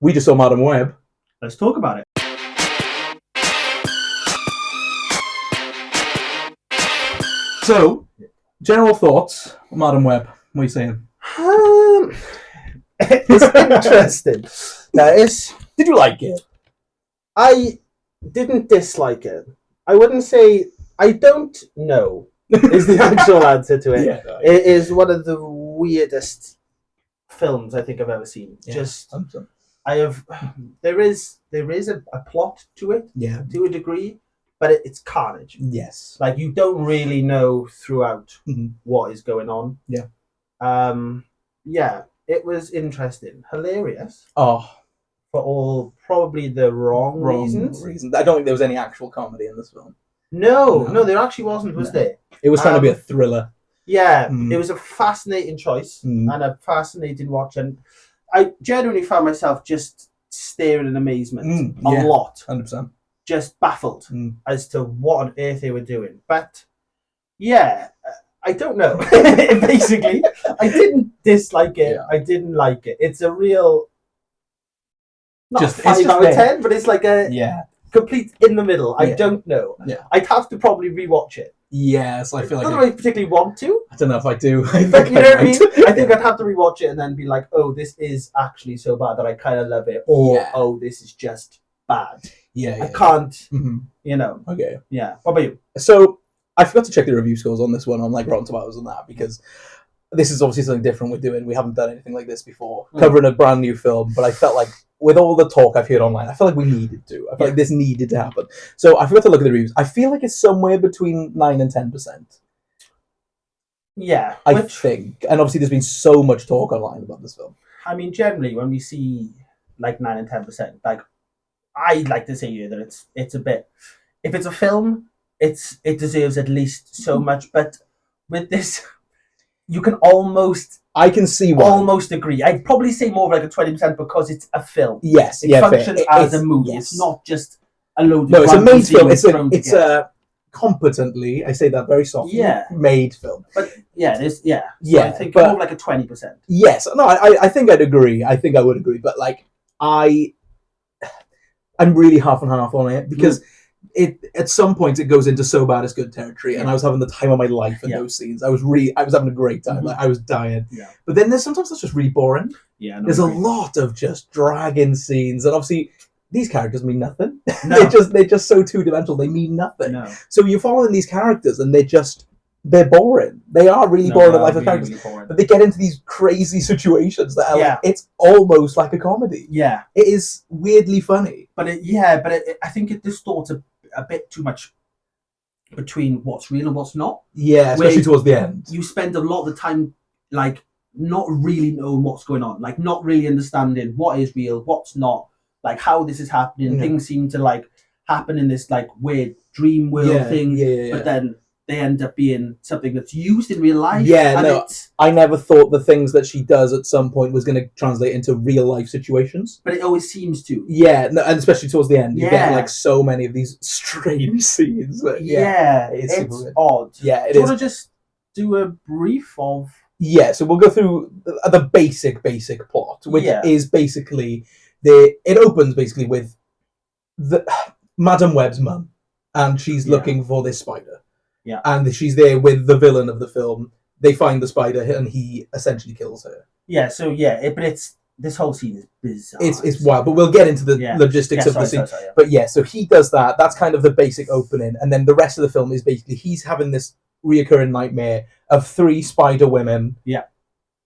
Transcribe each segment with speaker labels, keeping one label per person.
Speaker 1: We just saw Madam Web.
Speaker 2: Let's talk about it.
Speaker 1: So, general thoughts on Madam Web. What are you saying?
Speaker 3: It's interesting.
Speaker 1: Did you like it?
Speaker 3: I didn't dislike it. I wouldn't say... I don't know is the actual answer to it.
Speaker 1: Yeah,
Speaker 3: It is one of the weirdest films I think I've ever seen.
Speaker 1: Yeah,
Speaker 3: Just...
Speaker 1: 100%.
Speaker 3: There is a plot to it,
Speaker 1: Yeah.
Speaker 3: to a degree, but it's carnage.
Speaker 1: Yes.
Speaker 3: Like, you don't really know throughout
Speaker 1: Mhm.
Speaker 3: what is going on.
Speaker 1: Yeah.
Speaker 3: Yeah, it was interesting. Hilarious.
Speaker 1: Oh,
Speaker 3: For all probably the wrong
Speaker 1: reasons.
Speaker 3: reasons.
Speaker 1: I don't think there was any actual comedy in this film.
Speaker 3: No, there actually wasn't, was
Speaker 1: No.
Speaker 3: there?
Speaker 1: It was trying to be a thriller.
Speaker 3: Yeah,
Speaker 1: Mm.
Speaker 3: It was a fascinating choice
Speaker 1: Mm.
Speaker 3: and a fascinating watch. And I genuinely found myself just staring in amazement a lot.
Speaker 1: 100%.
Speaker 3: Just baffled as to what on earth they were doing. But, yeah, I don't know. Basically, I didn't dislike it.
Speaker 1: Yeah.
Speaker 3: I didn't like it. It's a real... Not
Speaker 1: Just-
Speaker 3: a 5
Speaker 1: it's just
Speaker 3: out of
Speaker 1: there.
Speaker 3: 10, but it's like a
Speaker 1: Yeah.
Speaker 3: complete in the middle. I
Speaker 1: Yeah.
Speaker 3: don't know.
Speaker 1: Yeah.
Speaker 3: I'd have to probably rewatch it.
Speaker 1: Yes, I feel
Speaker 3: Not
Speaker 1: like
Speaker 3: that I particularly want to,
Speaker 1: I don't know if I do. I
Speaker 3: but
Speaker 1: think
Speaker 3: you know what I
Speaker 1: might.
Speaker 3: mean? I think I'd have to rewatch it and then be like, oh, this is actually so bad that I kind of love it. Or,
Speaker 1: Yeah.
Speaker 3: oh, this is just bad.
Speaker 1: Yeah.
Speaker 3: I can't,
Speaker 1: Mhm.
Speaker 3: you know.
Speaker 1: Okay.
Speaker 3: Yeah. What about you?
Speaker 1: So I forgot to check the review scores on this one on like Rotten Tomatoes and that, because this is obviously something different we're doing. We haven't done anything like this before, covering a brand new film. But I felt like with all the talk I've heard online, I felt like we needed to. I felt like this needed to happen. So I forgot to look at the reviews. I feel like it's somewhere between 9 and 10%.
Speaker 3: Yeah.
Speaker 1: I think, and obviously there's been so much talk online about this film.
Speaker 3: I mean, generally, when we see like 9 and 10%, like, I'd like to say here that it's a bit... If it's a film, it deserves at least so much. But with this, you can almost...
Speaker 1: I can see why.
Speaker 3: Almost agree. I'd probably say more of like a 20% because it's a film.
Speaker 1: Yes,
Speaker 3: It
Speaker 1: yeah,
Speaker 3: functions
Speaker 1: fair.
Speaker 3: as a movie.
Speaker 1: Yes.
Speaker 3: It's not just a load of...
Speaker 1: No, it's a
Speaker 3: random
Speaker 1: made film.
Speaker 3: scenes thrown
Speaker 1: It's
Speaker 3: together.
Speaker 1: a competently, I say that very softly,
Speaker 3: Yeah.
Speaker 1: made film.
Speaker 3: But yeah, there's... Yeah. So
Speaker 1: Yeah,
Speaker 3: I think
Speaker 1: but-
Speaker 3: more of like a 20%.
Speaker 1: Yes, no, I think I'd agree. I think I would agree, but like I'm really half and half on it because it at some point it goes into so bad it's good territory, and I was having the time of my life in those scenes. I was having a great time. Like, I was dying.
Speaker 3: Yeah.
Speaker 1: But then there's sometimes that's just really boring.
Speaker 3: Yeah. No,
Speaker 1: There's
Speaker 3: I
Speaker 1: a
Speaker 3: agree.
Speaker 1: lot of just dragging scenes, and obviously these characters mean nothing.
Speaker 3: No.
Speaker 1: they're just so two-dimensional. They mean nothing.
Speaker 3: No.
Speaker 1: So you're following these characters, and they're boring. They are really
Speaker 3: No,
Speaker 1: boring
Speaker 3: they
Speaker 1: in life
Speaker 3: are
Speaker 1: of characters.
Speaker 3: really boring.
Speaker 1: But they get into these crazy situations that are
Speaker 3: Yeah.
Speaker 1: like, it's almost like a comedy.
Speaker 3: Yeah.
Speaker 1: It is weirdly funny.
Speaker 3: But I think it distorts a bit too much between what's real and what's not.
Speaker 1: Yeah, especially
Speaker 3: Where
Speaker 1: towards the end.
Speaker 3: You spend a lot of the time like not really knowing what's going on, like not really understanding what is real, what's not, like how this is happening.
Speaker 1: Yeah.
Speaker 3: Things seem to like happen in this like weird dream world thing,
Speaker 1: Yeah.
Speaker 3: but then they end up being something that's used in real life.
Speaker 1: Yeah,
Speaker 3: and
Speaker 1: no.
Speaker 3: it's,
Speaker 1: I never thought the things that she does at some point was going to translate into real life situations.
Speaker 3: but it always seems to.
Speaker 1: Yeah, no, and especially towards the end, you get
Speaker 3: Yeah.
Speaker 1: like so many of these strange scenes. But
Speaker 3: It's
Speaker 1: super weird.
Speaker 3: odd.
Speaker 1: Yeah, it
Speaker 3: Do you
Speaker 1: is.
Speaker 3: want to just do a brief of?
Speaker 1: Yeah, so we'll go through the basic plot, which
Speaker 3: Yeah.
Speaker 1: is basically it opens basically with the Madam Web's mum, and she's looking for this spider.
Speaker 3: Yeah.
Speaker 1: And she's there with the villain of the film. They find the spider, and he essentially kills her.
Speaker 3: Yeah. So but it's this whole scene is bizarre.
Speaker 1: It's wild, but we'll get into the logistics of the scene.
Speaker 3: Sorry.
Speaker 1: But yeah, so he does that. That's kind of the basic opening, and then the rest of the film is basically he's having this reoccurring nightmare of 3 spider women.
Speaker 3: Yeah.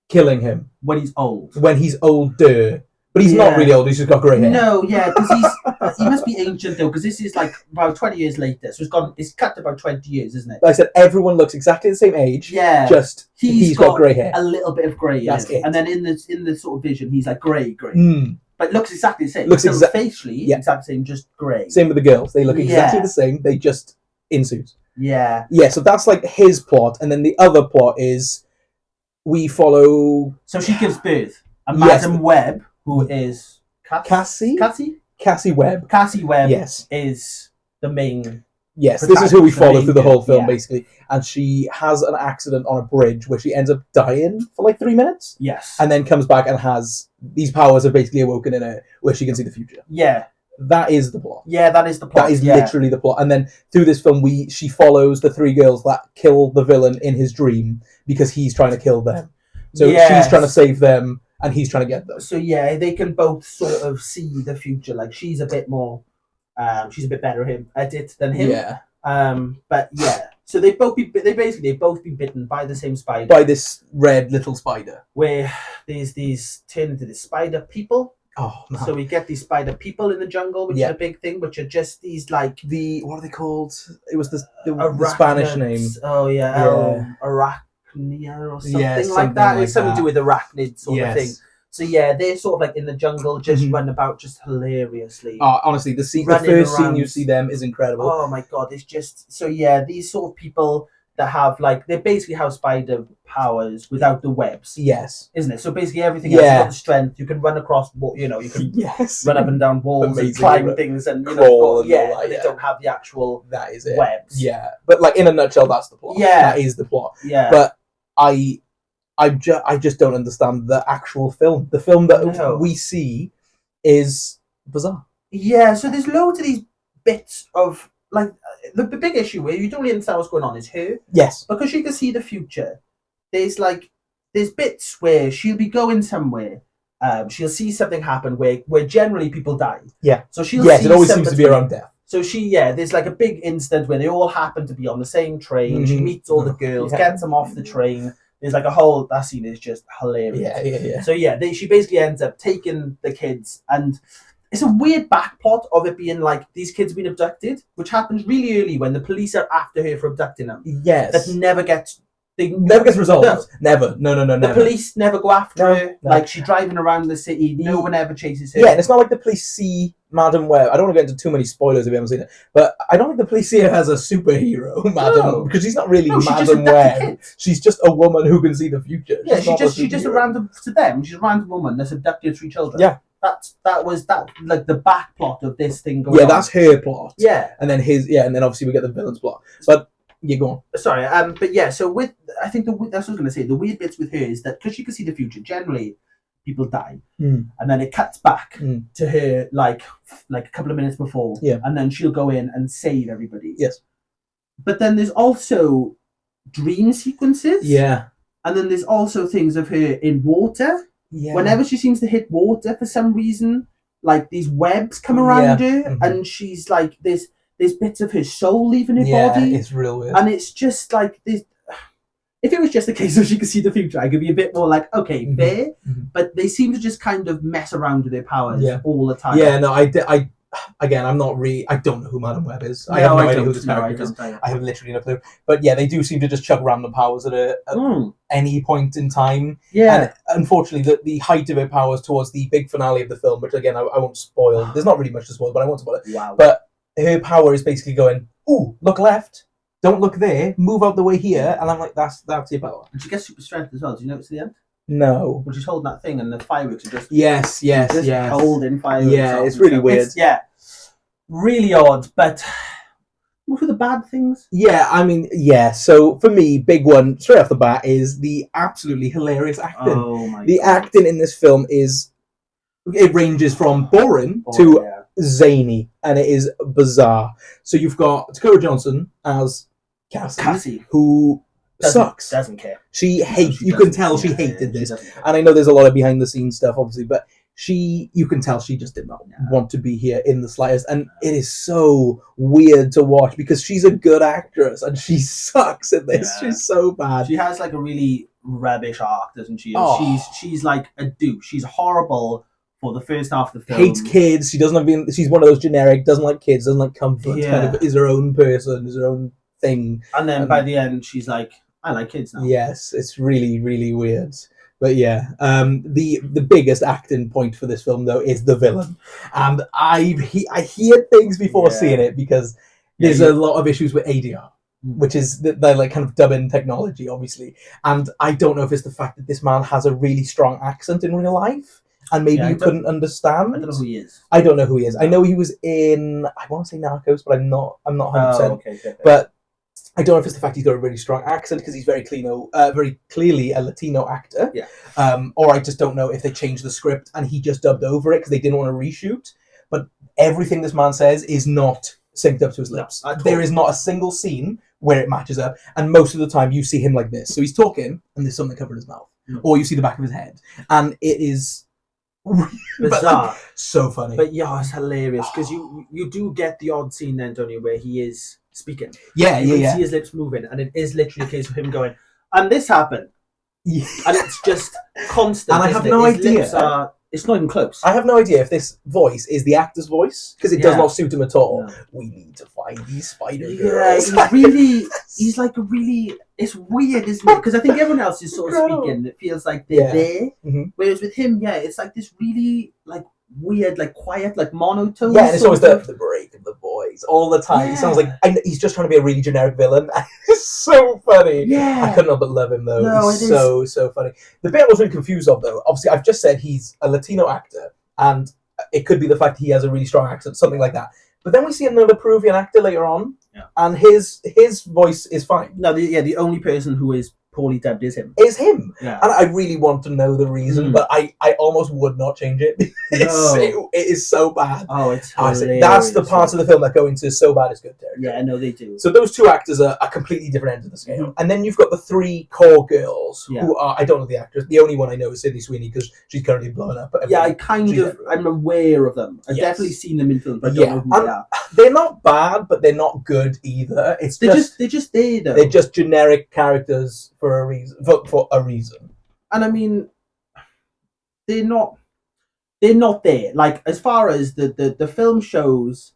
Speaker 1: Killing him
Speaker 3: When he's old.
Speaker 1: when he's older, but he's not
Speaker 3: Yeah.
Speaker 1: really old. He's just got grey hair.
Speaker 3: No, yeah, because he must be ancient though, because this is like about 20 years later, so it's cut to about 20 years, isn't it?
Speaker 1: Like I said, everyone looks exactly the same age.
Speaker 3: Yeah,
Speaker 1: Just he's got grey hair.
Speaker 3: a little bit of grey in
Speaker 1: That's
Speaker 3: it.
Speaker 1: it.
Speaker 3: And then in the sort of vision, he's like grey,
Speaker 1: Mm.
Speaker 3: but looks exactly the same.
Speaker 1: Looks
Speaker 3: Still facially,
Speaker 1: yeah.
Speaker 3: exactly the same, just grey.
Speaker 1: Same with the girls. They look exactly
Speaker 3: Yeah.
Speaker 1: the same. They just in suits.
Speaker 3: Yeah.
Speaker 1: Yeah, so that's like his plot, and then the other plot is we follow
Speaker 3: So she gives birth, and
Speaker 1: Yes.
Speaker 3: Madam Web, who is
Speaker 1: Cassie
Speaker 3: Cassie
Speaker 1: Webb.
Speaker 3: Cassie Webb,
Speaker 1: Yes.
Speaker 3: is the main
Speaker 1: Yes, this is who we follow through the whole film,
Speaker 3: yeah.
Speaker 1: basically. And she has an accident on a bridge where she ends up dying for like 3 minutes.
Speaker 3: Yes.
Speaker 1: And then comes back and has these powers are basically awoken in her where she can see the future.
Speaker 3: Yeah.
Speaker 1: That is the plot.
Speaker 3: Yeah, that is the plot.
Speaker 1: That is literally the plot. And then through this film, she follows the 3 girls that kill the villain in his dream because he's trying to kill them. So she's trying to save them and he's trying to get them.
Speaker 3: So yeah, they can both sort of see the future. Like she's a bit more, she's a bit better at it than him.
Speaker 1: Yeah.
Speaker 3: But yeah, so they've both been bitten by the same spider.
Speaker 1: By this red little spider.
Speaker 3: Where these turn into the spider people.
Speaker 1: Oh man.
Speaker 3: So we get these spider people in the jungle, which is a big thing, which are just these like
Speaker 1: what are they called? It was the Spanish name.
Speaker 3: Oh yeah. Arachnia or something like that. It's something to do with arachnid sort of thing. So yeah, they're sort of like in the jungle, just run about just hilariously.
Speaker 1: Oh, honestly, the first scene you see them is incredible.
Speaker 3: Oh my god, it's just so yeah. These sort of people that have like they basically have spider powers without the webs.
Speaker 1: Yes,
Speaker 3: isn't it? So basically everything else, you've got the strength. You can run across, you can run up and down walls and climb things and
Speaker 1: crawl
Speaker 3: but they don't have the actual webs.
Speaker 1: Yeah, but like in a nutshell, that's the plot.
Speaker 3: Yeah,
Speaker 1: that is the plot.
Speaker 3: Yeah,
Speaker 1: but I just don't understand the actual film. The film that we see is bizarre. Yeah,
Speaker 3: so there's loads of these bits of like the big issue where you don't really understand what's going on is her.
Speaker 1: Yes,
Speaker 3: because she can see the future. There's bits where she'll be going somewhere. She'll see something happen where generally people die.
Speaker 1: Yeah.
Speaker 3: So she'll see
Speaker 1: it always seems to be around death.
Speaker 3: So there's like a big incident where they all happen to be on the same train. Mm-hmm. She meets all the girls, gets them off the train. There's like that scene is just hilarious.
Speaker 1: Yeah.
Speaker 3: So she basically ends up taking the kids, and it's a weird backplot of it being like these kids have been abducted, which happens really early when the police are after her for abducting them.
Speaker 1: Yes.
Speaker 3: That never gets
Speaker 1: resolved. No. Never. No.
Speaker 3: The police never go after her. No. Like she's driving around the city, no one ever chases her.
Speaker 1: Yeah, and it's not like the police see Madam Web. I don't want to get into too many spoilers if you haven't seen it, but I don't think the police see her as a superhero, Madam, because she's not really Madam Web. She's just a woman who can see the future.
Speaker 3: Yeah, she's just a random to them. She's a random woman that's abducted 3 children.
Speaker 1: Yeah.
Speaker 3: That was like the back plot of this thing going on.
Speaker 1: Yeah, that's her plot.
Speaker 3: Yeah.
Speaker 1: And then and then obviously we get the villain's plot. But you go on.
Speaker 3: Sorry, but yeah, so I think that's what I was going to say. The weird bits with her is that because she can see the future, generally people die, and then it cuts back to her like a couple of minutes before, and then she'll go in and save everybody.
Speaker 1: Yes.
Speaker 3: But then there's also dream sequences.
Speaker 1: Yeah. And
Speaker 3: then there's also things of her in water.
Speaker 1: Yeah.
Speaker 3: Whenever she seems to hit water for some reason, like these webs come around her, and she's like there's bits of her soul leaving her body.
Speaker 1: Yeah, it's real weird.
Speaker 3: And it's just like this. If it was just a case of she could see the future, I could be a bit more like, okay, fair. Mm-hmm. But they seem to just kind of mess around with their powers all the time.
Speaker 1: Yeah, no, I'm not really. I don't know who Madam Web is. I have no idea who this character is. I have literally no clue. But yeah, they do seem to just chuck random powers at any point in time.
Speaker 3: Yeah.
Speaker 1: And unfortunately, the height of her powers towards the big finale of the film, which again I won't spoil. There's not really much to spoil, but I won't spoil it.
Speaker 3: Wow.
Speaker 1: But her power is basically going, ooh, look left, don't look there, move out the way here, and I'm like, that's your power.
Speaker 3: And she gets super strength as well. Do you notice the end?
Speaker 1: No.
Speaker 3: When she's holding that thing and the fireworks are just
Speaker 1: yes,
Speaker 3: holding fireworks.
Speaker 1: Yeah, it's really weird.
Speaker 3: Really odd. But what are the bad things?
Speaker 1: Yeah, I mean, So for me, big one straight off the bat is the absolutely hilarious acting.
Speaker 3: Oh my!
Speaker 1: The acting in this film it ranges from boring to zany, and it is bizarre. So you've got Dakota Johnson as Cassie, who sucks.
Speaker 3: Doesn't care.
Speaker 1: She hates. You can tell she hated this, and I know there's a lot of behind the scenes stuff, obviously, but you can tell she just did not want to be here in the slightest, and it is so weird to watch because she's a good actress and she sucks at this. Yeah. She's so bad.
Speaker 3: She has like a really rubbish arc, doesn't she?
Speaker 1: Oh.
Speaker 3: She's like a douche. She's horrible. For the first half of the film,
Speaker 1: hates kids. She doesn't have. She's one of those generic. Doesn't like kids. Doesn't like comfort. Kind of is her own person. Is her own thing.
Speaker 3: And then by the end, she's like, "I like kids now."
Speaker 1: Yes, it's really, really weird. But yeah, the biggest acting point for this film though is the villain, and I hear things before seeing it because there's a lot of issues with ADR. Which is the like kind of dubbing technology, obviously, and I don't know if it's the fact that this man has a really strong accent in real life. and maybe
Speaker 3: Yeah,
Speaker 1: you couldn't understand.
Speaker 3: I don't know who he is.
Speaker 1: I don't know who he is. I know he was in, I want to say Narcos, but I'm not 100%.
Speaker 3: Oh, okay.
Speaker 1: But I don't know if it's the fact he's got a really strong accent because he's very clearly a Latino actor.
Speaker 3: Yeah.
Speaker 1: Or I just don't know if they changed the script and he just dubbed over it because they didn't want to reshoot. But everything this man says is not synced up to his lips. There is not a single scene where it matches up, and most of the time you see him like this. So he's talking and there's something covering his mouth, or you see the back of his head, and it is
Speaker 3: bizarre,
Speaker 1: like, so funny.
Speaker 3: But yeah, it's hilarious because you do get the odd scene then, don't you, where he is speaking.
Speaker 1: Yeah,
Speaker 3: you
Speaker 1: yeah.
Speaker 3: See his lips moving, and it is literally a case of him going, and this happened, and it's just constant.
Speaker 1: And I have no idea.
Speaker 3: It's not even close.
Speaker 1: I have no idea if this voice is the actor's voice because it does not suit him at all. No. We need to find these spider girls.
Speaker 3: Yeah, he's like a really. It's weird, isn't it? Because I think everyone else is sort of speaking. It feels like they're there, whereas with him, it's like this really like weird, like quiet, like monotone.
Speaker 1: Yeah, and it's always the break of the voice all the time. He sounds like he's just trying to be a really generic villain. It's so funny.
Speaker 3: Yeah,
Speaker 1: I couldn't help but love him though.
Speaker 3: No,
Speaker 1: he's so funny. The bit I was really confused of though, obviously I've just said he's a Latino actor, and it could be the fact he has a really strong accent, something like that. But then we see another Peruvian actor later on, and his voice is fine.
Speaker 3: No, the only person who is poorly dubbed is him.
Speaker 1: Yeah. And I really want to know the reason, but I almost would not change it. It is so bad.
Speaker 3: Oh, it's hilarious.
Speaker 1: That's the parts of the film that go into so bad it's good territory.
Speaker 3: Yeah, no, they do.
Speaker 1: So those two actors are completely different ends of the scale. And then you've got the three core girls who are, I don't know the actors. The only one I know is Sydney Sweeney because she's currently blowing up.
Speaker 3: I'm aware of them. I've definitely seen them in films, but I don't know who they are.
Speaker 1: They're not bad, but they're not good either.
Speaker 3: They're just there though.
Speaker 1: They're just generic characters for a reason. For a reason.
Speaker 3: And I mean, they're not there. Like as far as the film shows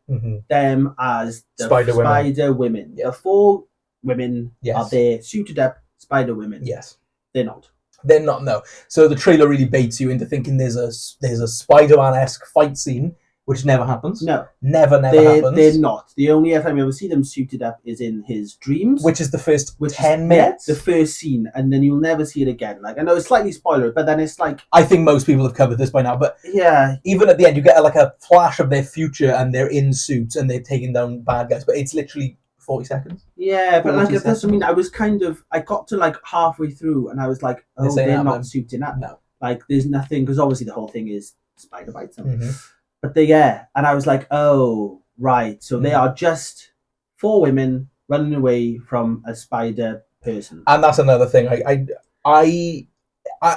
Speaker 3: them as the Spider Women. The 4 women are there, suited up Spider Women.
Speaker 1: Yes.
Speaker 3: They're not.
Speaker 1: They're not, no. So the trailer really baits you into thinking there's a Spider-Man-esque fight scene, which never happens.
Speaker 3: No.
Speaker 1: Never happens.
Speaker 3: They're not. The only time you ever see them suited up is in his dreams.
Speaker 1: Which is the first 10 minutes?
Speaker 3: The first scene, and then you'll never see it again. Like, I know it's slightly spoiler, but then it's like...
Speaker 1: I think most people have covered this by now, but
Speaker 3: yeah,
Speaker 1: even at the end, you get like a flash of their future, and they're in suits, and they're taking down bad guys, but it's literally 40 seconds.
Speaker 3: Yeah, but like, that's, I mean, I got to like halfway through, and I was like, oh, they're not suiting up.
Speaker 1: No.
Speaker 3: Like, there's nothing, because obviously the whole thing is spider bites them. But and I was like, oh, right. So they are just 4 women running away from a spider person. And
Speaker 1: that's another thing. I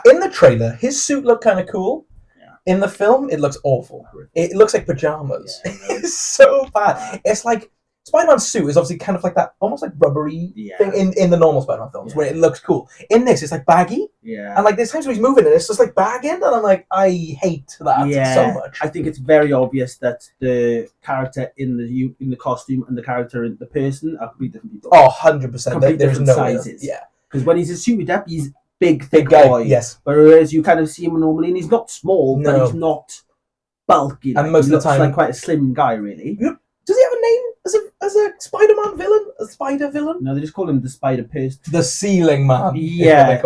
Speaker 1: in the trailer, his suit looked kind of cool. Yeah. In the film, it looks awful. It looks like pajamas. Yeah, it's so bad. It's like Spider-Man's suit is obviously kind of like that, almost like rubbery thing in the normal Spider-Man films, where it looks cool. In this, it's like baggy. Yeah. And like there's times when he's moving and it's just like bagging, and I'm like, I hate that so much.
Speaker 3: I think it's very obvious that the character in the costume and the character in the person are completely different people.
Speaker 1: Oh, 100%. There's no
Speaker 3: sizes.
Speaker 1: Yeah.
Speaker 3: Because when he's suited up, he's big guy. Boy.
Speaker 1: Yes.
Speaker 3: Whereas you kind of see him normally, and he's not small, but he's not bulky.
Speaker 1: And most of the time,
Speaker 3: like quite a slim guy, really.
Speaker 1: Yep. Does he have a name as a Spider-Man villain? A spider villain?
Speaker 3: No, they just call him the Spider Person.
Speaker 1: The Ceiling Man.
Speaker 3: Yeah.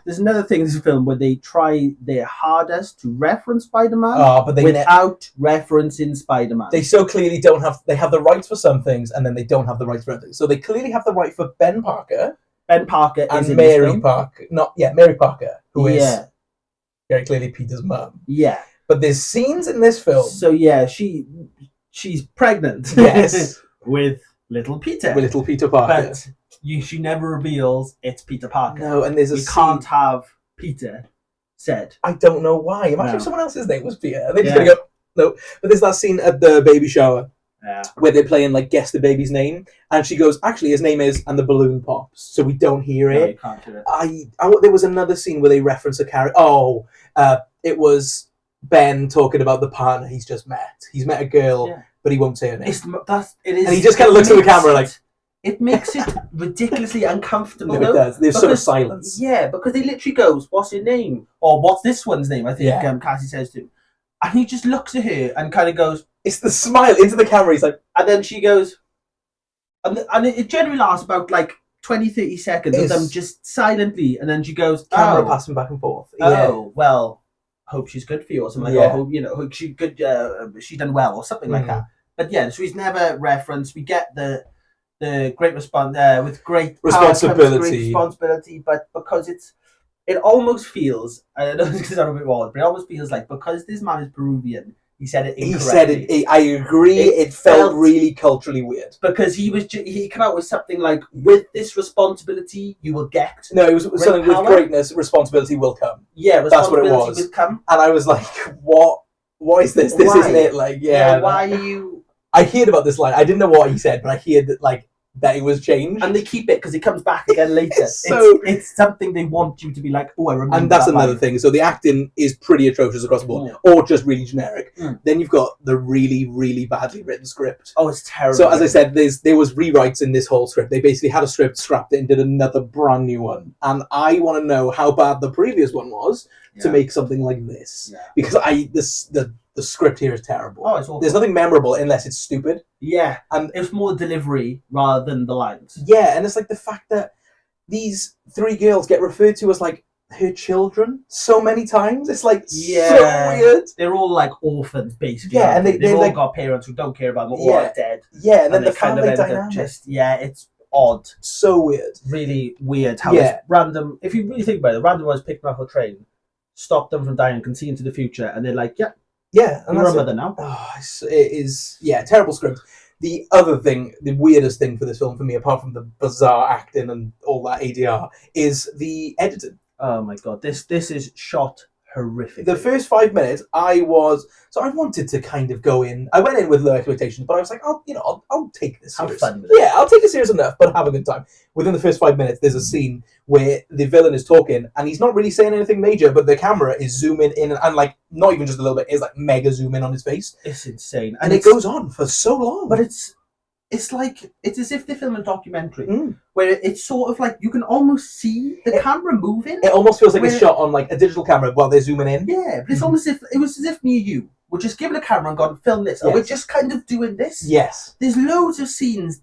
Speaker 3: There's another thing in this film where they try their hardest to reference Spider-Man without referencing Spider-Man.
Speaker 1: They so clearly don't have... They have the rights for some things, and then they don't have the rights for other things. So they clearly have the right for Ben Parker.
Speaker 3: Ben Parker
Speaker 1: and
Speaker 3: is in
Speaker 1: Mary
Speaker 3: this film.
Speaker 1: Parker. Mary Parker, who is very clearly Peter's mum.
Speaker 3: Yeah.
Speaker 1: But there's scenes in this film...
Speaker 3: So she's pregnant.
Speaker 1: Yes.
Speaker 3: with little Peter.
Speaker 1: With little Peter Parker.
Speaker 3: But she never reveals it's Peter Parker.
Speaker 1: No, and there's a scene...
Speaker 3: can't have Peter said.
Speaker 1: I don't know why. Imagine if someone else's name was Peter. And they're just going to go, no. But there's that scene at the baby shower where they're playing, like, guess the baby's name. And she goes, actually, his name is... And the balloon pops. So we don't hear it.
Speaker 3: No, you can't hear it.
Speaker 1: There was another scene where they reference a character. It was... Ben talking about the partner he's just met. He's met a girl, but he won't say her name.
Speaker 3: And
Speaker 1: he just kind of looks at the camera like...
Speaker 3: It makes it ridiculously uncomfortable.
Speaker 1: No, it does. There's sort of silence.
Speaker 3: Yeah, because he literally goes, what's your name? Or what's this one's name? I think Cassie says to him. And he just looks at her and kind of goes...
Speaker 1: It's the smile into the camera. He's like...
Speaker 3: And then she goes... And it generally lasts about like 20, 30 seconds of them just silently. And then she goes...
Speaker 1: Camera passing back and forth.
Speaker 3: Oh, well... hope she's good for you or something
Speaker 1: Yeah.
Speaker 3: like, hope, hope she good, she's done well or something like that. But yeah, so he's never referenced. We get the great response with great
Speaker 1: responsibility.
Speaker 3: Power comes great responsibility, but because it almost feels, I know this is a bit odd, but it almost feels like because this man is Peruvian, he said it incorrectly.
Speaker 1: He said it. I agree. It felt really culturally weird
Speaker 3: because he came out with something like, "With this responsibility, you will get."
Speaker 1: No, it was something with greatness, responsibility will come.
Speaker 3: Yeah,
Speaker 1: that's what it was.
Speaker 3: Will come.
Speaker 1: And I was like, "What? What is this? This isn't it." Like, yeah.
Speaker 3: Why are you?
Speaker 1: I heard about this line. I didn't know what he said, but I heard that it was changed.
Speaker 3: And they keep it because it comes back again later. It's something they want you to be like, oh, I remember.
Speaker 1: And that's another thing. So the acting is pretty atrocious across the board, or just really generic. Then you've got the really, really badly written script.
Speaker 3: Oh, it's terrible.
Speaker 1: So as I said, there was rewrites in this whole script. They basically had a script, scrapped it, and did another brand new one. And I want to know how bad the previous one was to make something like this. Yeah. Because the script here is terrible.
Speaker 3: Oh, it's awful.
Speaker 1: There's nothing memorable unless it's stupid.
Speaker 3: Yeah, and it's more delivery rather than the lines.
Speaker 1: Yeah, and it's like the fact that these three girls get referred to as like her children so many times. It's like so weird.
Speaker 3: They're all like orphans, basically.
Speaker 1: Yeah, and they've
Speaker 3: all got parents who don't care about them, or are dead.
Speaker 1: Yeah, and then the family dynamic.
Speaker 3: It's odd.
Speaker 1: So weird.
Speaker 3: Really weird how it's random. If you really think about it, random ones pick them up on a train, stop them from dying, can see into the future, and they're like, yeah, and you're a mother now.
Speaker 1: Oh, it is, terrible script. The other thing, the weirdest thing for this film for me, apart from the bizarre acting and all that ADR, is the editing.
Speaker 3: Oh my god, this is shot horrific.
Speaker 1: The first 5 minutes, I wanted to kind of go in. I went in with low expectations, but I was like, I'll take this serious.
Speaker 3: Have fun with it.
Speaker 1: Yeah, I'll take it serious enough, but have a good time. Within the first 5 minutes, there's a scene where the villain is talking, and he's not really saying anything major, but the camera is zooming in, and like not even just a little bit, it's like mega zoom in on his face.
Speaker 3: It's insane,
Speaker 1: and it goes on for so long.
Speaker 3: But it's as if they film a documentary where it's sort of like you can almost see the camera moving.
Speaker 1: It almost feels like it's shot on like a digital camera while they're zooming in.
Speaker 3: Yeah, but it's almost as if me and you were just given a camera and gone, film this, and we're just kind of doing this.
Speaker 1: Yes.
Speaker 3: There's loads of scenes.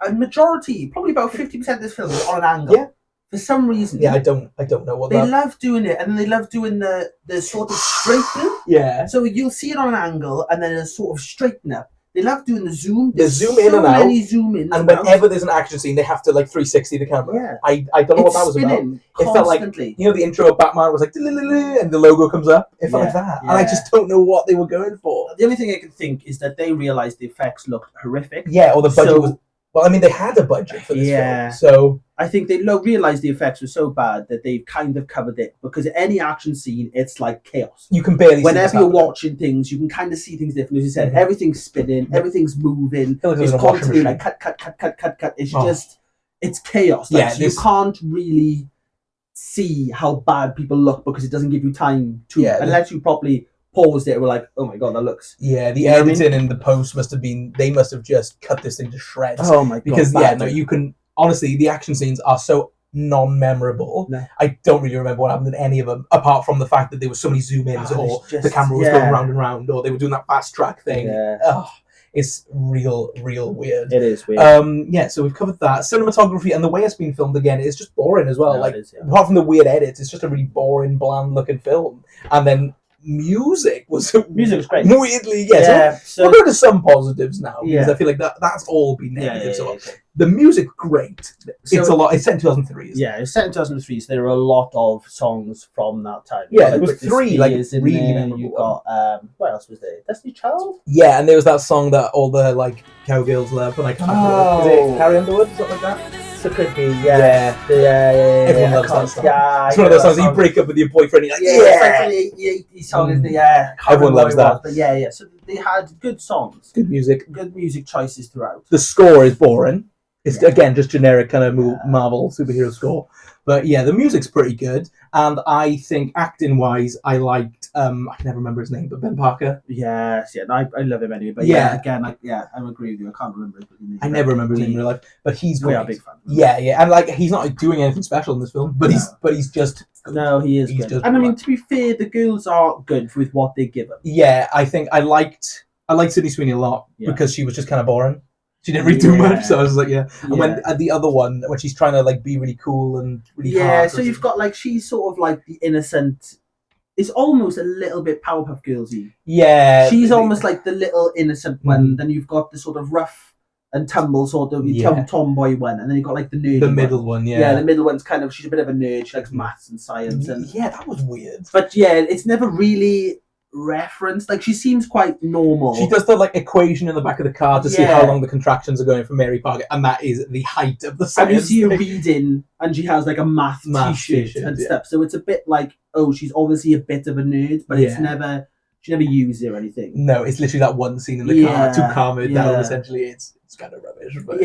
Speaker 3: A majority, probably about 50% of this film is on an angle. Yeah. For some reason.
Speaker 1: Yeah, I don't know what
Speaker 3: they love doing it, and then they love doing the sort of straighten.
Speaker 1: Yeah.
Speaker 3: So you'll see it on an angle, and then a sort of straighten up. They love doing the zoom.
Speaker 1: The zoom in and out.
Speaker 3: Many zoom in.
Speaker 1: And whenever there's an action scene, they have to like 360 the camera.
Speaker 3: Yeah.
Speaker 1: I don't know what that was about. It felt like, the intro of Batman was like, and the logo comes up. It felt like that. Yeah. And I just don't know what they were going for.
Speaker 3: The only thing I can think is that they realised the effects looked horrific.
Speaker 1: Yeah, or the budget was... Well, I mean, they had a budget for this film, so...
Speaker 3: I think they realised the effects were so bad that they've kind of covered it, because any action scene, it's like chaos.
Speaker 1: You can barely see
Speaker 3: whenever you're watching things, you can kind of see things differently. As you said, everything's spinning, everything's moving, it's constantly like cut. It's chaos. Like, you can't really see how bad people look because it doesn't give you time to, unless you properly... paused it and we're like, oh my god, that looks...
Speaker 1: Yeah, the editing in the post must have been... They must have just cut this thing to shreds.
Speaker 3: Oh my god.
Speaker 1: Because, you can... Honestly, the action scenes are so non-memorable. No. I don't really remember what happened in any of them, apart from the fact that there were so many zoom-ins, or the camera was going round and round, or they were doing that fast track thing. Yeah. Oh, it's real weird.
Speaker 3: It is weird.
Speaker 1: So we've covered that. Cinematography and the way it's been filmed, again, is just boring as well. Apart from the weird edits, it's just a really boring, bland-looking film. And then... Music was
Speaker 3: great.
Speaker 1: Weirdly, so we'll go to some positives now, because I feel like that's all been negative. The music, great. It's a lot. It's set in 2003.
Speaker 3: It's set in 2003. So there are a lot of songs from that time.
Speaker 1: Yeah, there was three really memorable.
Speaker 3: You got what else was there? Destiny Child.
Speaker 1: Yeah, and there was that song that all the cowgirls love, and I can't remember. Is it Carrie Underwood? Something like that.
Speaker 3: So it could be,
Speaker 1: Everyone loves that song. Yeah, it's one of those songs that you break up with your boyfriend. And you're like,
Speaker 3: it's like the song is
Speaker 1: everyone loves that.
Speaker 3: But so they had good songs,
Speaker 1: good music
Speaker 3: choices throughout.
Speaker 1: The score is boring. It's again just generic kind of Marvel superhero score. But the music's pretty good, and I think acting wise, I liked I can never remember his name, but Ben Parker.
Speaker 3: Yes, I love him anyway. But again, I agree with you. I can't remember his name.
Speaker 1: I never remember his name in real life, but he's great.
Speaker 3: We are big fans.
Speaker 1: Yeah, and he's not doing anything special in this film, but he's just
Speaker 3: he is good. And I mean, to be fair, the girls are good with what they give them.
Speaker 1: Yeah, I think I liked Sydney Sweeney a lot because she was just kind of boring. She didn't really do much, so I was like, And when the other one, when she's trying to be really cool and really hard.
Speaker 3: So you've got she's sort of the innocent it's almost a little bit Powerpuff Girls-y.
Speaker 1: Yeah,
Speaker 3: She's almost like the little innocent one. Then you've got the sort of rough and tumble sort of tomboy one, and then you've got like the nerdy
Speaker 1: the middle one.
Speaker 3: Yeah, the middle one's kind of, she's a bit of a nerd. She likes maths and science, and
Speaker 1: yeah, that was weird.
Speaker 3: But yeah, it's never really referenced. Like, she seems quite normal.
Speaker 1: She does the like equation in the back of the car to see how long the contractions are going for Mary Parker, and that is the height of the science.
Speaker 3: And you see her reading, and she has like a math t-shirt and stuff. So it's a bit like, oh, she's obviously a bit of a nerd, but it's never, she never used it or anything.
Speaker 1: No, it's literally that one scene in the car to calm it down. Essentially, it's kind of rubbish. But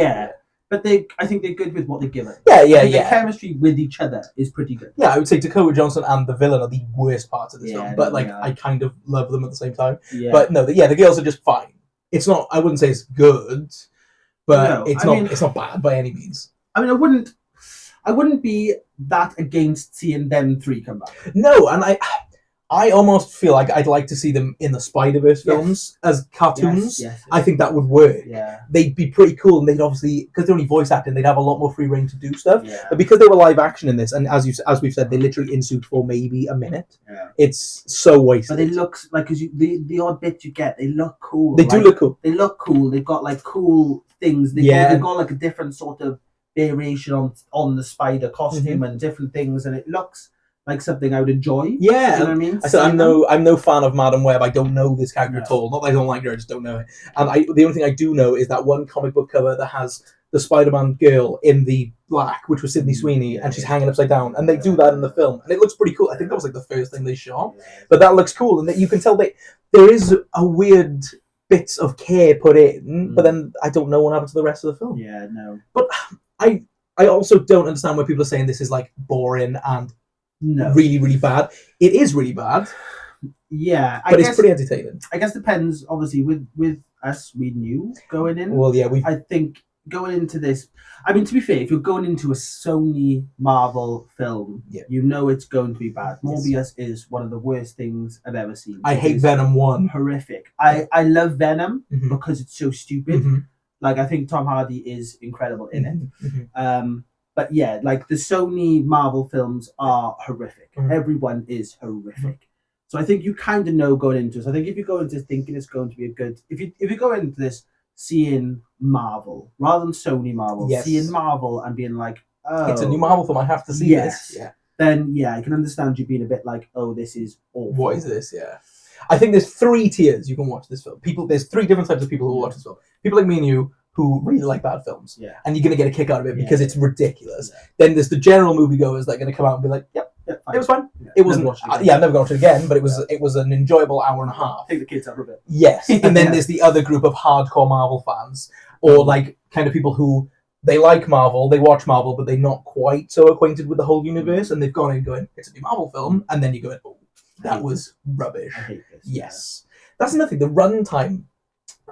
Speaker 3: But I think they're good with what they're given.
Speaker 1: The
Speaker 3: chemistry with each other is pretty good.
Speaker 1: Yeah, I would say Dakota Johnson and the villain are the worst parts of this film, but I kind of love them at the same time. Yeah. But no, the girls are just fine. It's not. I wouldn't say it's good, but it's not bad by any means.
Speaker 3: I mean, I wouldn't be that against seeing them three come back.
Speaker 1: No, and I almost feel like I'd like to see them in the Spider-Verse films as cartoons. Yes. I think that would work. Yeah. They'd be pretty cool, and they'd obviously, because they're only voice acting, they'd have a lot more free reign to do stuff. Yeah. But because they were live action in this, and as we've said, they literally in suit for maybe a minute. Yeah. It's so wasted.
Speaker 3: But they look like, because the odd bit you get, they look cool.
Speaker 1: They do look cool.
Speaker 3: They look cool. They've got like cool things. They've got like a different sort of variation on the spider costume and different things, and it looks like something I would enjoy. Yeah, you know what I mean?
Speaker 1: I said I'm no fan of Madam Web. I don't know this character at all. Not that I don't like her, I just don't know her. And the only thing I do know is that one comic book cover that has the Spider-Man girl in the black, which was Sydney Sweeney, and she's hanging upside down. And they do that in the film, and it looks pretty cool. I think that was like the first thing they shot, but that looks cool, and that you can tell there is a weird bits of care put in, but then I don't know what happened to the rest of the film.
Speaker 3: Yeah, no.
Speaker 1: But I also don't understand why people are saying this is like boring and really, really bad. It is really bad.
Speaker 3: Yeah,
Speaker 1: but it's pretty entertaining.
Speaker 3: I guess depends. Obviously, with us, we knew going in.
Speaker 1: Well, yeah,
Speaker 3: I think going into this, I mean, to be fair, if you're going into a Sony Marvel film, you know it's going to be bad. Morbius is one of the worst things I've ever seen.
Speaker 1: I hate Venom 1.
Speaker 3: Horrific. I love Venom because it's so stupid. Like, I think Tom Hardy is incredible in it. But yeah, like the Sony Marvel films are horrific. Everyone is horrific. So I think you kind of know going into it. So I think if you go into thinking it's going to be a good, if you go into this seeing Marvel rather than Sony Marvel, seeing Marvel and being like, oh,
Speaker 1: it's a new Marvel film, I have to see this. Yeah.
Speaker 3: Then I can understand you being a bit like, oh, this is awful.
Speaker 1: What is this? Yeah. I think there's 3 tiers you can watch this film. There's 3 different types of people who watch this film. People like me and you, who really like bad films. Yeah. And you're going to get a kick out of it because it's ridiculous. Yeah. Then there's the general moviegoers that are going to come out and be like, yep, it was fine. Yeah. It wasn't, I'm never going to watch it again, but it was an enjoyable hour and a half.
Speaker 3: Take the kids out for a bit.
Speaker 1: Yes. And then there's the other group of hardcore Marvel fans, or like kind of people who, they like Marvel, they watch Marvel, but they're not quite so acquainted with the whole universe, and they've gone in going, it's a new Marvel film, and then you go, oh, that was rubbish.
Speaker 3: I hate this.
Speaker 1: Yes. That's another thing, the runtime,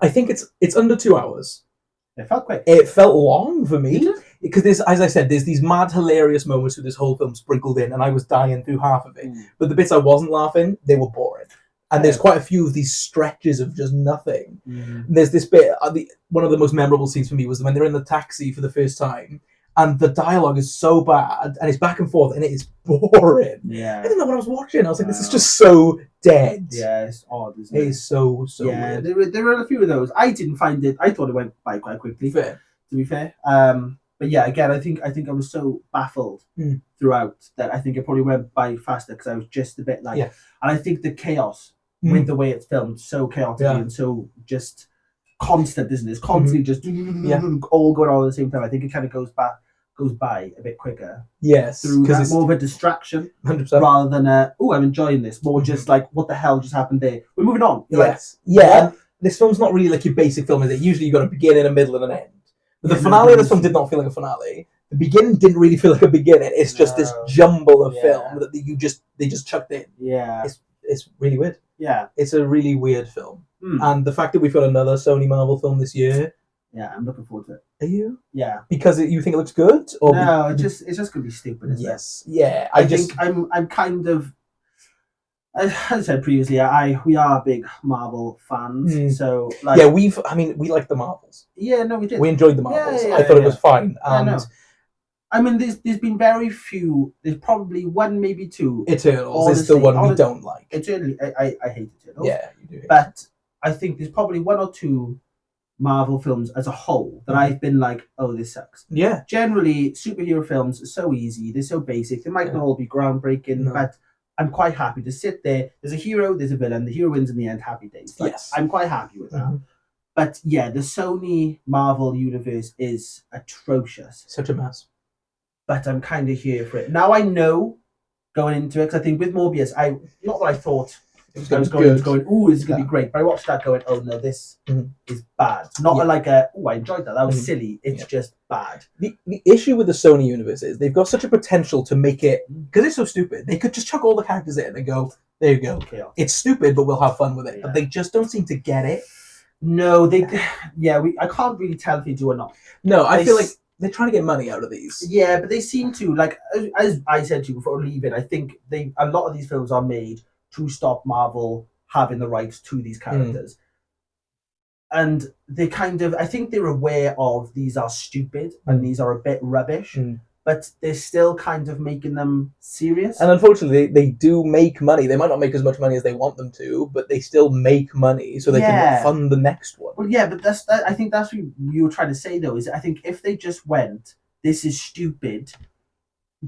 Speaker 1: I think it's under 2 hours.
Speaker 3: It felt quick.
Speaker 1: It felt long for me because there's, as I said, there's these mad hilarious moments with this whole film sprinkled in, and I was dying through half of it. But the bits I wasn't laughing, they were boring. And there's quite a few of these stretches of just nothing. There's this bit, one of the most memorable scenes for me was when they're in the taxi for the first time, and the dialogue is so bad, and it's back and forth, and it is boring. Yeah, I didn't know what I was watching. I was like, this is just so dead.
Speaker 3: Yeah, it's odd, isn't it?
Speaker 1: It is so weird.
Speaker 3: There were a few of those. I didn't find it. I thought it went by quite quickly.
Speaker 1: Fair.
Speaker 3: To be fair. But yeah, again, I think I was so baffled throughout that I think it probably went by faster because I was just a bit like, and I think the chaos with the way it's filmed, so chaotic and so just constant, isn't it? It's constantly just all going on at the same time. I think it kind of goes by a bit quicker.
Speaker 1: Yes.
Speaker 3: Through that, it's more of a distraction
Speaker 1: 100%.
Speaker 3: Rather than I'm enjoying this. More just like, what the hell just happened there? We're moving on.
Speaker 1: Yes. And this film's not really like your basic film, is it? Usually you've got a beginning, a middle, and an end. But the finale of this film did not feel like a finale. The beginning didn't really feel like a beginning. It's just this jumble of film that they just chucked in.
Speaker 3: Yeah.
Speaker 1: It's really weird.
Speaker 3: Yeah.
Speaker 1: It's a really weird film. And the fact that we've got another Sony Marvel film this year.
Speaker 3: Yeah, I'm looking forward to it.
Speaker 1: Are you?
Speaker 3: Yeah.
Speaker 1: Because you think it looks good? Or
Speaker 3: no, it's just going to be stupid, isn't it?
Speaker 1: Yeah.
Speaker 3: I think I'm kind of, as I said previously, we are big Marvel fans. So like,
Speaker 1: we like the Marvels.
Speaker 3: Yeah, no, we did.
Speaker 1: We enjoyed the Marvels. I thought it was fine. And
Speaker 3: I mean, there's been very few. There's probably one, maybe two.
Speaker 1: Eternals is the one we don't like.
Speaker 3: Eternally, I hate Eternals.
Speaker 1: Yeah, you do.
Speaker 3: But I think there's probably one or two Marvel films as a whole that I've been like, oh, this sucks.
Speaker 1: Yeah.
Speaker 3: Generally, superhero films are so easy. They're so basic. They might not all be groundbreaking, but I'm quite happy to sit there. There's a hero, there's a villain. The hero wins in the end. Happy days. Like,
Speaker 1: yes.
Speaker 3: I'm quite happy with that. But yeah, the Sony Marvel Universe is atrocious.
Speaker 1: Such a mess.
Speaker 3: But I'm kind of here for it. Now I know going into it, because I think with Morbius, not that I thought I was going, ooh, this is going to be great. But I watched that going, oh no, this is bad. Not like I enjoyed that. That was silly. It's just bad.
Speaker 1: The issue with the Sony universe is they've got such a potential to make it, because it's so stupid, they could just chuck all the characters in and go, there you go. Chaos. It's stupid, but we'll have fun with it. Yeah. But they just don't seem to get it.
Speaker 3: No, I can't really tell if they do or not.
Speaker 1: No, I feel like they're trying to get money out of these.
Speaker 3: Yeah, but they seem to, like, as I said to you before leaving, I think a lot of these films are made to stop Marvel having the rights to these characters. And they kind of, I think they're aware of these are stupid and these are a bit rubbish, but they're still kind of making them serious.
Speaker 1: And unfortunately, they do make money. They might not make as much money as they want them to, but they still make money so they can fund the next one.
Speaker 3: Well, yeah, but I think that's what you were trying to say, though, is I think if they just went, this is stupid,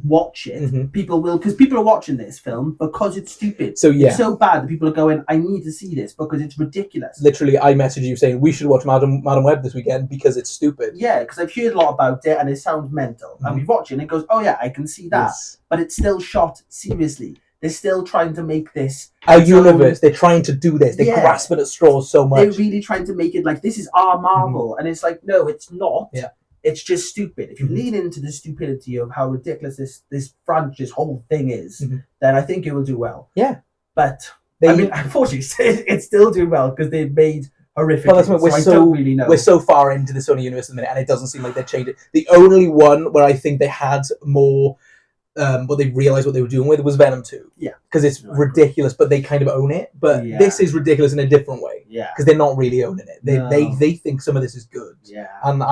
Speaker 3: watch it, people will, because people are watching this film because it's stupid.
Speaker 1: So yeah,
Speaker 3: it's so bad that people are going, I need to see this because it's ridiculous.
Speaker 1: Literally, I messaged you saying we should watch Madam Web this weekend because it's stupid.
Speaker 3: Yeah, because I've heard a lot about it and it sounds mental. And we watch it and it goes, oh yeah, I can see that. But it's still shot seriously. They're still trying to make this
Speaker 1: a universe. They're trying to do this. They're grasping at straws so much.
Speaker 3: They're really trying to make it like this is our Marvel, and it's like, no, it's not. Yeah. It's just stupid. If you lean into the stupidity of how ridiculous this whole thing is, then I think it will do well.
Speaker 1: Yeah.
Speaker 3: But I mean, unfortunately, it's still doing well because they've made horrific.
Speaker 1: Well, that's what I don't really know. We're so far into the Sony universe at the minute, and it doesn't seem like they're changing. The only one where I think they had more, what they realized what they were doing with was Venom 2.
Speaker 3: Yeah.
Speaker 1: Because it's ridiculous, but they kind of own it. But this is ridiculous in a different way.
Speaker 3: Yeah.
Speaker 1: Because they're not really owning it. They think some of this is good.
Speaker 3: Yeah.
Speaker 1: And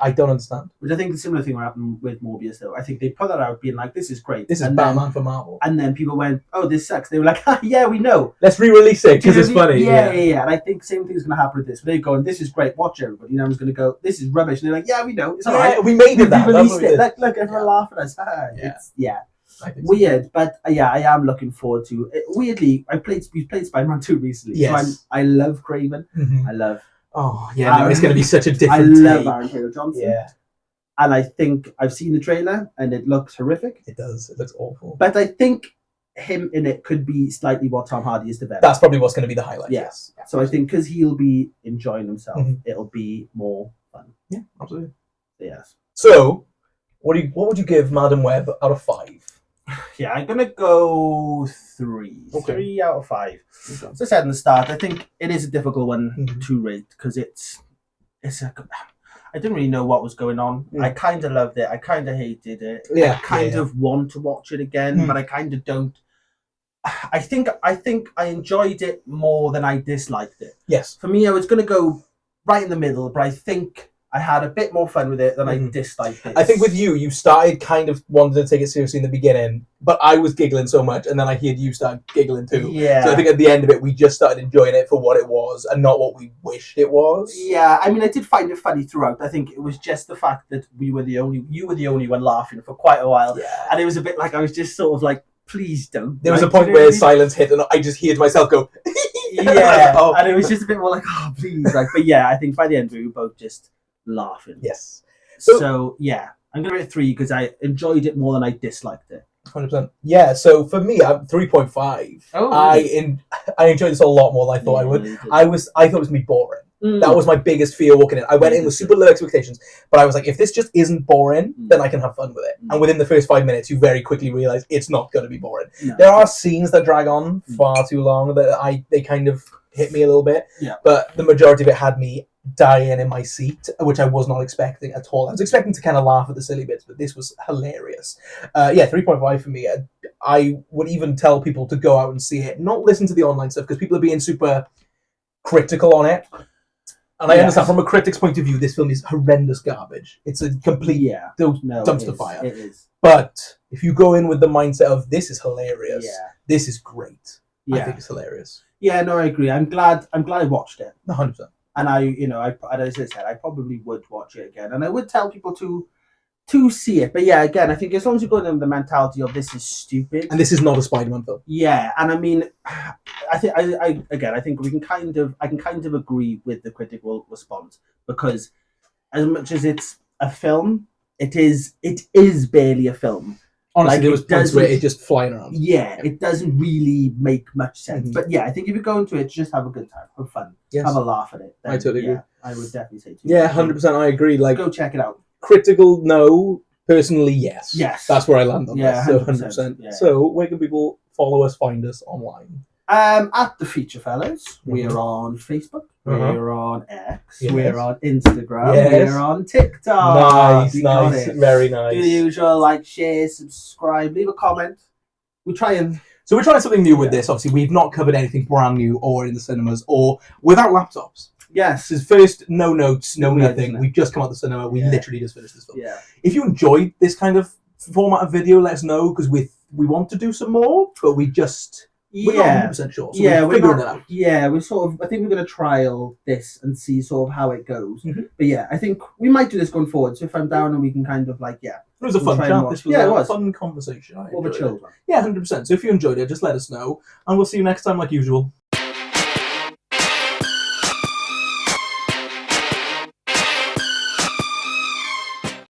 Speaker 1: I don't understand.
Speaker 3: Which I think the similar thing will happen with Morbius, though. I think they put that out being like, this is great.
Speaker 1: This is Batman for Marvel.
Speaker 3: And then people went, oh, this sucks. They were like, yeah, we know.
Speaker 1: Let's re-release it because it's funny.
Speaker 3: Yeah. And I think same thing is going to happen with this. They're going, this is great. Watch everybody. And everyone's going to go, this is rubbish. And they're like, yeah, we know. It's all right.
Speaker 1: We made it that.
Speaker 3: We released it. Look, everyone laughing at us. It's weird, but I am looking forward to it. Weirdly, we played Spider-Man 2 recently.
Speaker 1: Yes.
Speaker 3: So I love Craven. I love.
Speaker 1: Oh yeah, it's going to be such a different.
Speaker 3: I love Aaron Taylor Johnson.
Speaker 1: Yeah.
Speaker 3: And I think I've seen the trailer and it looks horrific.
Speaker 1: It does. It looks awful.
Speaker 3: But I think him in it could be slightly what Tom Hardy is to Venom.
Speaker 1: That's probably what's going to be the highlight.
Speaker 3: Yes. Yeah. So I think because he'll be enjoying himself, it'll be more fun.
Speaker 1: Yeah, absolutely.
Speaker 3: Yes.
Speaker 1: So, what would you give Madam Web out of 5?
Speaker 3: Yeah, I'm gonna go 3. Okay. 3 out of 5. Okay. As I said in the start, I think it is a difficult one to rate because I didn't really know what was going on. I kind of loved it. I kind of hated it.
Speaker 1: Yeah,
Speaker 3: I kind of want to watch it again, but I kind of don't. I think I enjoyed it more than I disliked it.
Speaker 1: Yes.
Speaker 3: For me, I was going to go right in the middle, but I think I had a bit more fun with it than I disliked it.
Speaker 1: I think with you started kind of wanting to take it seriously in the beginning, but I was giggling so much, and then I heard you start giggling too.
Speaker 3: Yeah.
Speaker 1: So I think at the end of it, we just started enjoying it for what it was and not what we wished it was.
Speaker 3: Yeah, I mean, I did find it funny throughout. I think it was just the fact that you were the only one laughing for quite a while.
Speaker 1: Yeah.
Speaker 3: And it was a bit like, I was just sort of like, please don't.
Speaker 1: There was a point where silence hit and I just heard myself go,
Speaker 3: yeah. And it was just a bit more like, oh, please. Like, but yeah, I think by the end we were both just laughing.
Speaker 1: Yes.
Speaker 3: So yeah, I'm going to rate it 3 because I enjoyed it more than I disliked it.
Speaker 1: 100%. Yeah, so for me, I'm 3.5.
Speaker 3: Oh,
Speaker 1: really? I enjoyed this a lot more than I thought I would. I thought it was going to be boring. That was my biggest fear walking in. I went in with super low expectations, but I was like, if this just isn't boring, then I can have fun with it. And within the first 5 minutes, you very quickly realize it's not going to be boring. No. There are scenes that drag on far too long that they kind of hit me a little bit.
Speaker 3: Yeah.
Speaker 1: But the majority of it had me dying in my seat, which I was not expecting at all. I was expecting to kind of laugh at the silly bits, but this was hilarious. 3.5 for me. I would even tell people to go out and see it, not listen to the online stuff, because people are being super critical on it. And I understand from a critic's point of view, this film is horrendous garbage. It's a complete dumpster fire.
Speaker 3: It is.
Speaker 1: But if you go in with the mindset of this is hilarious, this is great.
Speaker 3: Yeah.
Speaker 1: I think it's hilarious.
Speaker 3: Yeah, no, I agree. I'm glad I watched it.
Speaker 1: 100%.
Speaker 3: And as I said, I probably would watch it again, and I would tell people to see it. But yeah, again, I think as long as you go in with the mentality of this is stupid,
Speaker 1: and this is not a Spider-Man film.
Speaker 3: Yeah, and I mean, I think we can I can kind of agree with the critical response, because as much as it's a film, it is barely a film.
Speaker 1: Honestly, there was points where it's just flying around.
Speaker 3: Yeah, it doesn't really make much sense. But yeah, I think if you go into it, just have a good time, have fun, have a laugh at it. Then,
Speaker 1: I totally agree.
Speaker 3: I would definitely say.
Speaker 1: Yeah, 100%. I agree. Like,
Speaker 3: go check it out.
Speaker 1: Critical, no. Personally, yes.
Speaker 3: Yes.
Speaker 1: That's where I land on this. So
Speaker 3: 100%. Yeah.
Speaker 1: So where can people follow us, find us online?
Speaker 3: At the Feature Fellas, we are on Facebook, we're on X, we're on Instagram, we're on TikTok.
Speaker 1: Nice, very nice.
Speaker 3: Do the usual, like, share, subscribe, leave a comment. We're trying
Speaker 1: something new with this. Obviously, we've not covered anything brand new or in the cinemas or without laptops.
Speaker 3: Yes.
Speaker 1: This is first, no notes, no nothing. We've just come out of the cinema. We literally just finished this film.
Speaker 3: Yeah.
Speaker 1: If you enjoyed this kind of format of video, let us know, because we want to do some more, but we're not 100% sure. So we're figuring it out.
Speaker 3: Yeah, I think we're going to trial this and see sort of how it goes. But yeah, I think we might do this going forward. So if I'm down and we can kind of it
Speaker 1: was a fun chat. This was a fun conversation.
Speaker 3: All the children.
Speaker 1: Yeah, 100%. So if you enjoyed it, just let us know, and we'll see you next time like usual.